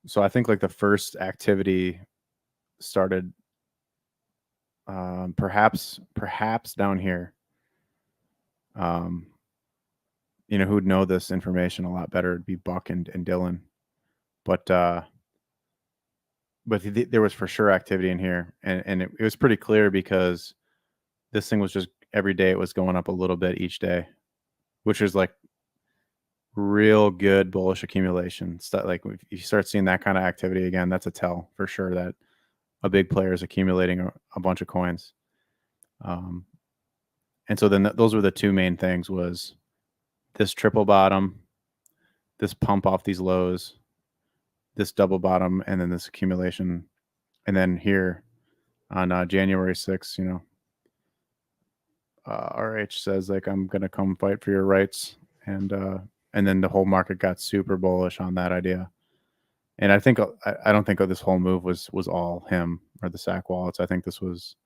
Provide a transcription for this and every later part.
So I think like the first activity started perhaps down here. Who'd know this information a lot better would be Buck and Dylan. But there was for sure activity in here, and it was pretty clear because this thing was just every day it was going up a little bit each day, which is like real good bullish accumulation stuff. Like if you start seeing that kind of activity again, that's a tell for sure that a big player is accumulating a bunch of coins. And so then those were the two main things: was this triple bottom, this pump off these lows, this double bottom, and then this accumulation. And then here on January 6th, RH says like, I'm gonna come fight for your rights, and then the whole market got super bullish on that idea. And I think I don't think this whole move was all him or the SAC wallets. I think this was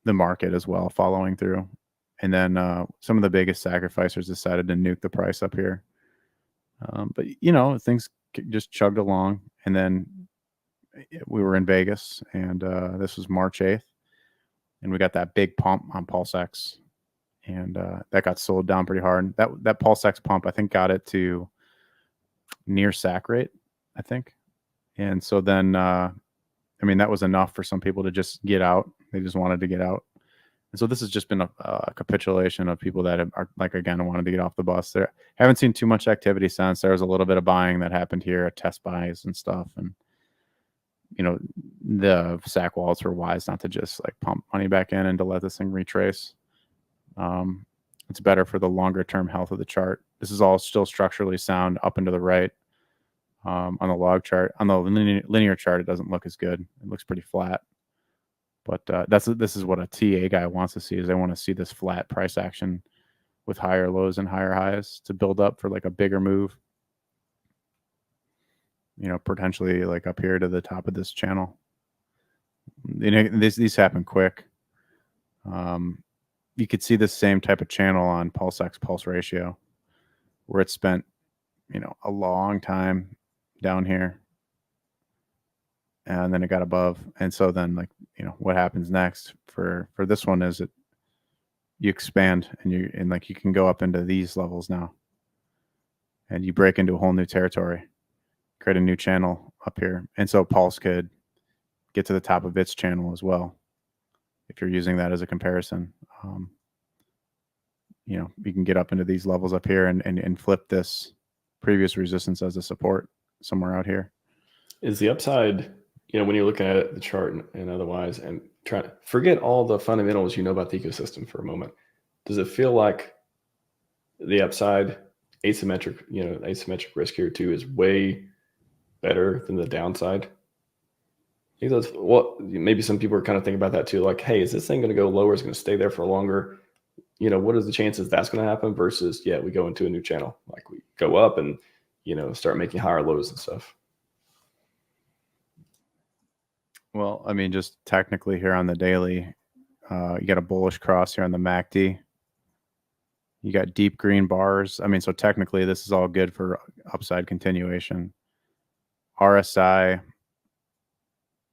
the market as well following through. And then some of the biggest sacrificers decided to nuke the price up here. But things just chugged along, and then we were in Vegas, and this was March 8th, and we got that big pump on PulseX, and that got sold down pretty hard. That PulseX pump, I think, got it to near SAC rate, I think. And so then, that was enough for some people to just get out. They just wanted to get out. And so this has just been a capitulation of people that are like, again, wanted to get off the bus. There haven't seen too much activity since. There was a little bit of buying that happened here, test buys and stuff. And, the SAC wallets were wise not to just like pump money back in and to let this thing retrace. It's better for the longer term health of the chart. This is all still structurally sound up and to the right. On the log chart, on the linear chart, it doesn't look as good. It looks pretty flat. But this is what a TA guy wants to see, is they want to see this flat price action with higher lows and higher highs to build up for like a bigger move. Potentially like up here to the top of this channel. These happen quick. You could see the same type of channel on PulseX pulse ratio, where it spent, a long time down here, and then it got above. And so then like, what happens next for this one is you expand, and you can go up into these levels now, and you break into a whole new territory, create a new channel up here. And so Pulse could get to the top of its channel as well, if you're using that as a comparison. You can get up into these levels up here and flip this previous resistance as a support somewhere out here. Is the upside, when you're looking at the chart and otherwise, and trying to forget all the fundamentals about the ecosystem for a moment, does it feel like the upside asymmetric risk here too is way better than the downside? I think that's what maybe some people are kind of thinking about that too. Like, hey, is this thing going to go lower? Is it going to stay there for longer? What is the chances that's going to happen versus, we go into a new channel, like we go up and, start making higher lows and stuff. Well, just technically here on the daily, you got a bullish cross here on the MACD. You got deep green bars. So technically this is all good for upside continuation. RSI,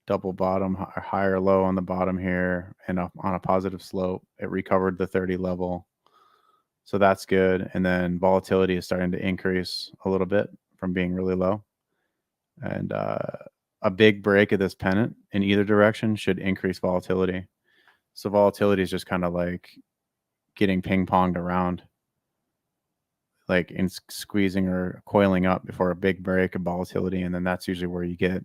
double bottom, higher low on the bottom here, and up on a positive slope. It recovered the 30 level. So that's good. And then volatility is starting to increase a little bit from being really low. And a big break of this pennant in either direction should increase volatility. So volatility is just kind of like getting ping-ponged around, like in squeezing or coiling up before a big break of volatility. And then that's usually where you get,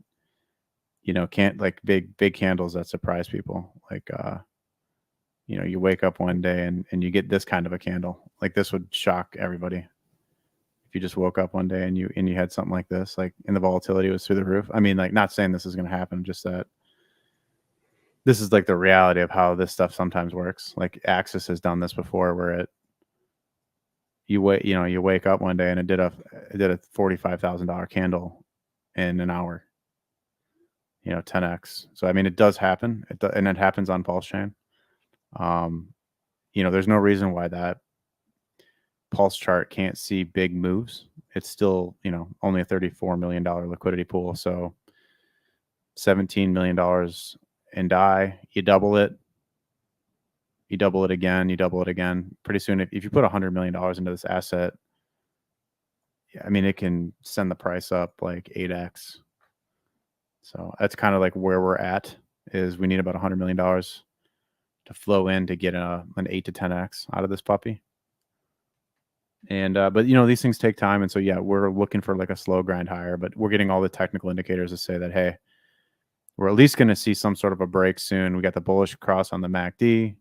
can't like big candles that surprise people. Like, you wake up one day and you get this kind of a candle. Like this would shock everybody. If you just woke up one day and you had something like this, like, and the volatility was through the roof. Like, not saying this is going to happen, just that this is like the reality of how this stuff sometimes works. Like Axis has done this before, where you wake up one day and it did a $45,000 candle in an hour. 10x. So it does happen, and it happens on PulseChain. There's no reason why that Pulse chart can't see big moves it's still, you know, only a $34 million liquidity pool. So $17 million in DAI, you double it, you double it again, you double it again. Pretty soon, if you put $100 million into this asset, I mean, it can send the price up like 8x. So that's kind of like where we're at, is we need about $100 million to flow in to get an 8 to 10x out of this puppy. And but you know, these things take time, and so yeah, we're looking for like a slow grind higher, but we're getting all the technical indicators to say that, hey, we're at least going to see some sort of a break soon. We got the bullish cross on the MACD,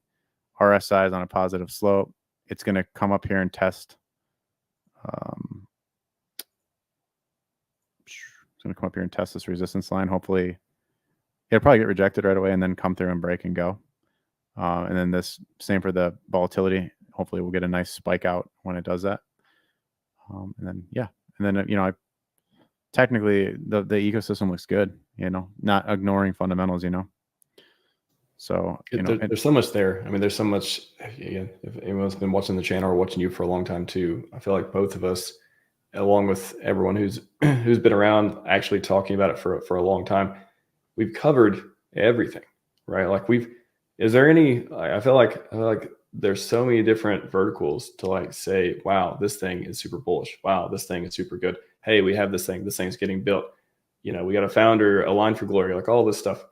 RSI is on a positive slope. It's going to come up here and test. It's going to come up here and test this resistance line. Hopefully, it'll probably get rejected right away and then come through and break and go. And then this same for the volatility. Hopefully, we'll get a nice spike out when it does that. And then yeah, and then you know, technically the ecosystem looks good. You know, not ignoring fundamentals. You know. So you know, there's so much there. I mean, there's so much. Again, if anyone's been watching the channel or watching you for a long time too, I feel like both of us, along with everyone who's been around actually talking about it for a long time, we've covered everything, right? Like is there any? I feel like there's so many different verticals to like say, wow, this thing is super bullish. Wow, this thing is super good. Hey, we have this thing. This thing's getting built. You know, we got a founder, a line for glory, like all this stuff.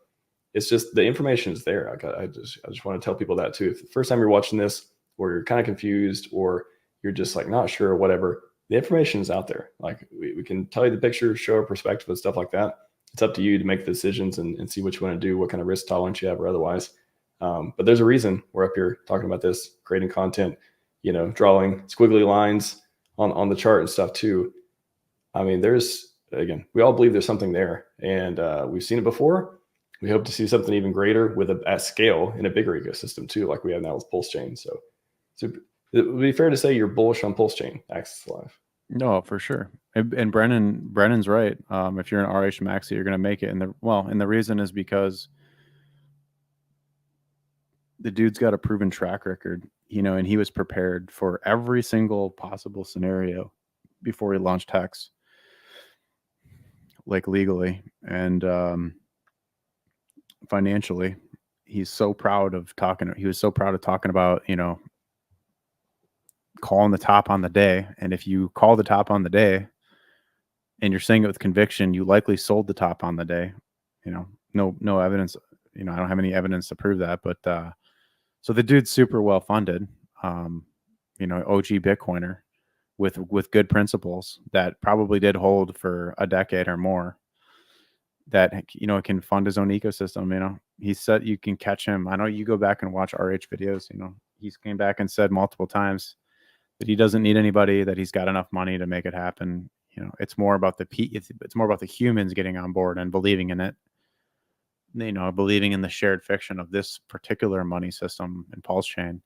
It's just the information is there. I just want to tell people that too. If the first time you're watching this, or you're kind of confused, or you're just like not sure, or whatever, the information is out there. Like we can tell you the picture, show our perspective and stuff like that. It's up to you to make the decisions and see what you want to do, what kind of risk tolerance you have or otherwise. But there's a reason we're up here talking about this, creating content, you know, drawing squiggly lines on the chart and stuff too. I mean, again, we all believe there's something there, and we've seen it before. We hope to see something even greater at scale in a bigger ecosystem too, like we have now with PulseChain. So it would be fair to say you're bullish on PulseChain Access Live. No, for sure. And Brennan's right. If you're an RHMax, you're going to make it. And the reason is because the dude's got a proven track record, you know, and he was prepared for every single possible scenario before he launched Hex, like legally and financially. He was so proud of talking about, you know, calling the top on the day. And if you call the top on the day and you're saying it with conviction, you likely sold the top on the day. You know, no evidence, you know, I don't have any evidence to prove that, but so the dude's super well funded, you know, OG Bitcoiner with good principles that probably did hold for a decade or more, that, you know, can fund his own ecosystem. You know, he said you can catch him. I know you go back and watch RH videos, you know, he's came back and said multiple times that he doesn't need anybody, that he's got enough money to make it happen. You know, it's more about it's more about the humans getting on board and believing in it. You know, believing in the shared fiction of this particular money system in PulseChain.